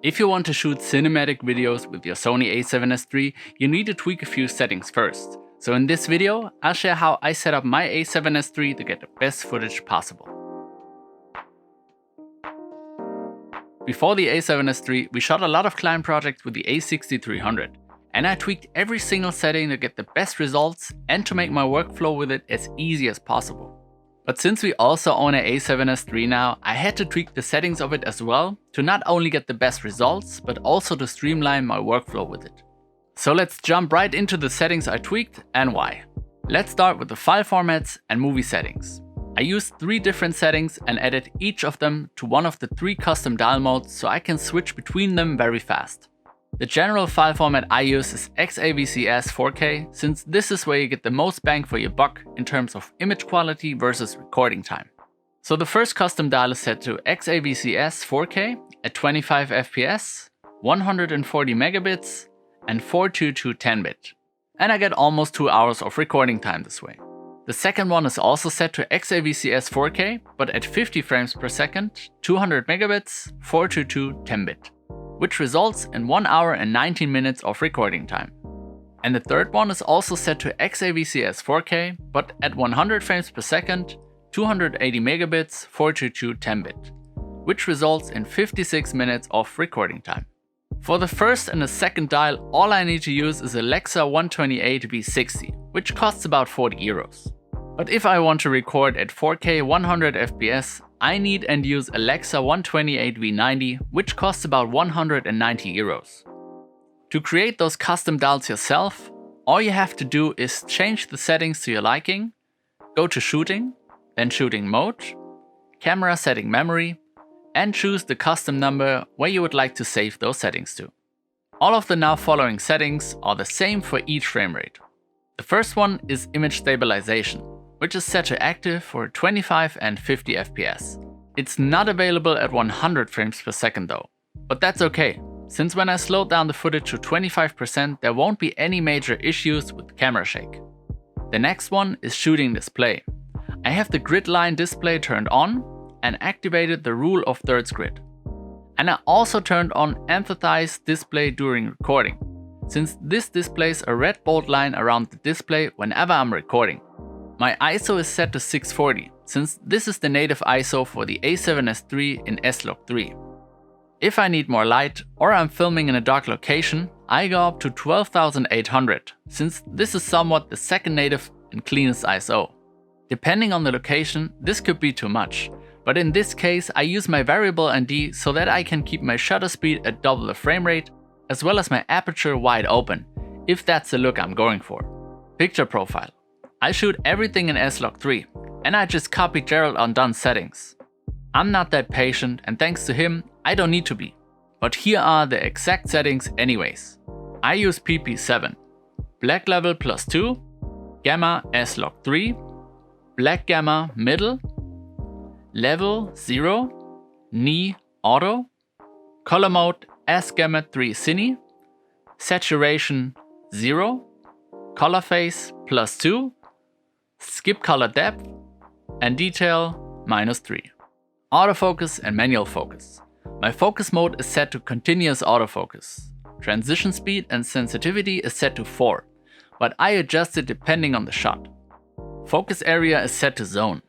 If you want to shoot cinematic videos with your Sony A7S III, you need to tweak a few settings first. So in this video, I'll share how I set up my A7S III to get the best footage possible. Before the A7S III, we shot a lot of client projects with the A6300, and I tweaked every single setting to get the best results and to make my workflow with it as easy as possible. But since we also own an A7S III now, I had to tweak the settings of it as well to not only get the best results, but also to streamline my workflow with it. So let's jump right into the settings I tweaked and why. Let's start with the file formats and movie settings. I used 3 different settings and added each of them to one of the 3 custom dial modes so I can switch between them very fast. The general file format I use is XAVCS 4K, since this is where you get the most bang for your buck in terms of image quality versus recording time. So the first custom dial is set to XAVCS 4K at 25 FPS, 140 megabits, and 422 10-bit. And I get almost 2 hours of recording time this way. The second one is also set to XAVCS 4K, but at 50 frames per second, 200 megabits, 422 10-bit. Which results in 1 hour and 19 minutes of recording time. And the third one is also set to XAVCS 4K, but at 100 frames per second, 280 megabits, 422 10-bit, which results in 56 minutes of recording time. For the first and the second dial, all I need to use is Alexa 128V60, which costs about 40 euros. But if I want to record at 4K 100 FPS, I need and use Alexa 128V90, which costs about 190 euros. To create those custom dials yourself, all you have to do is change the settings to your liking, go to shooting, then shooting mode, camera setting memory, and choose the custom number where you would like to save those settings to. All of the now following settings are the same for each frame rate. The first one is image stabilization, which is set to active for 25 and 50 FPS. It's not available at 100 frames per second though, but that's okay, since when I slowed down the footage to 25%, there won't be any major issues with camera shake. The next one is shooting display. I have the grid line display turned on and activated the rule of thirds grid. And I also turned on emphasis display during recording, since this displays a red bold line around the display whenever I'm recording. My ISO is set to 640, since this is the native ISO for the A7S III in S-Log 3. If I need more light or I'm filming in a dark location, I go up to 12,800, since this is somewhat the second native and cleanest ISO. Depending on the location, this could be too much, but in this case I use my variable ND so that I can keep my shutter speed at double the frame rate, as well as my aperture wide open, if that's the look I'm going for. Picture profile. I shoot everything in S-Log 3, and I just copied Gerald on done settings. I'm not that patient, and thanks to him, I don't need to be. But here are the exact settings anyways. I use PP7, black level +2, gamma S-Log 3, black gamma middle, level 0, knee auto, color mode S-Gamma 3 Cine, saturation 0, color phase +2, skip color depth, and detail -3. Autofocus and manual focus. My focus mode is set to continuous autofocus. Transition speed and sensitivity is set to 4, but I adjust it depending on the shot. Focus area is set to zone.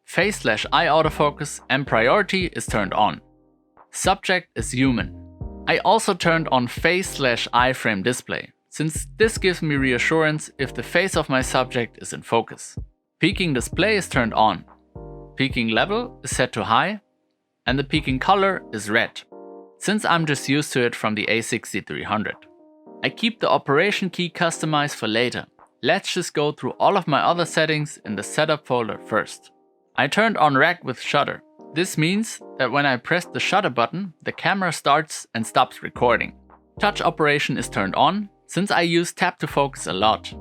Face/eye autofocus and priority is turned on. Subject is human. I also turned on face/eye frame display, since this gives me reassurance if the face of my subject is in focus. Peaking display is turned on. Peaking level is set to high, and the peaking color is red, since I'm just used to it from the A6300. I keep the operation key customized for later. Let's just go through all of my other settings in the setup folder first. I turned on rack with shutter. This means that when I press the shutter button, the camera starts and stops recording. Touch operation is turned on, since I use tap to focus a lot,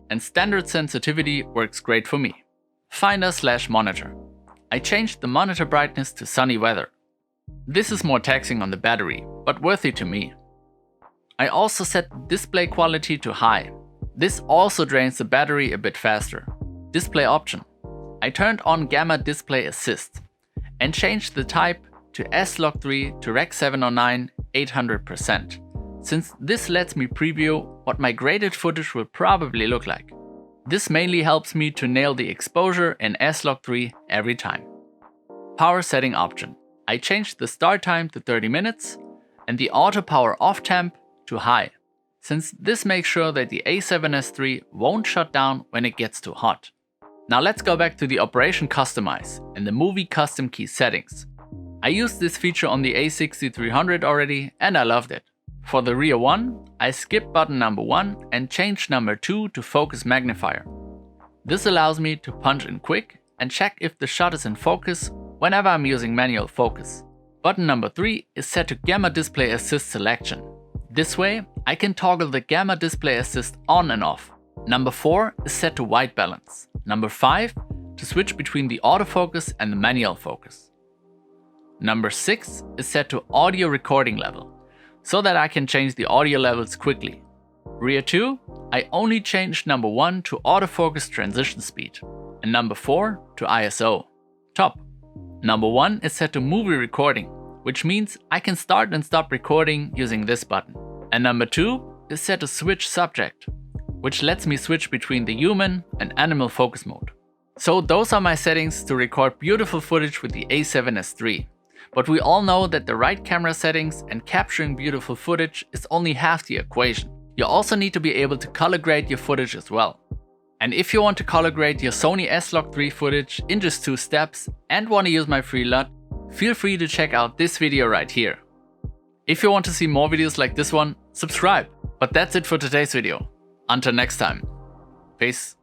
and standard sensitivity works great for me. Finder/monitor. I changed the monitor brightness to sunny weather. This is more taxing on the battery, but worthy to me. I also set the display quality to high. This also drains the battery a bit faster. Display option. I turned on Gamma Display Assist and changed the type to S-Log 3 to Rec 709 800%, since this lets me preview what my graded footage will probably look like. This mainly helps me to nail the exposure in S-Log3 every time. Power setting option. I changed the start time to 30 minutes and the auto power off temp to high, since this makes sure that the A7S3 won't shut down when it gets too hot. Now let's go back to the operation customize in the movie custom key settings. I used this feature on the A6300 already and I loved it. For the rear one, I skipped button number 1 and changed number 2 to focus magnifier. This allows me to punch in quick and check if the shot is in focus whenever I'm using manual focus. Button number 3 is set to Gamma Display Assist selection. This way, I can toggle the Gamma Display Assist on and off. Number 4 is set to white balance. Number 5 to switch between the autofocus and the manual focus. Number 6 is set to audio recording level, so that I can change the audio levels quickly. Rear 2, I only changed number 1 to autofocus transition speed, and number 4 to ISO. Top. Number 1 is set to movie recording, which means I can start and stop recording using this button. And number 2 is set to switch subject, which lets me switch between the human and animal focus mode. So those are my settings to record beautiful footage with the A7S3. But we all know that the right camera settings and capturing beautiful footage is only half the equation. You also need to be able to color grade your footage as well. And if you want to color grade your Sony S-Log3 footage in just 2 steps and want to use my free LUT, feel free to check out this video right here. If you want to see more videos like this one, subscribe. But that's it for today's video. Until next time. Peace.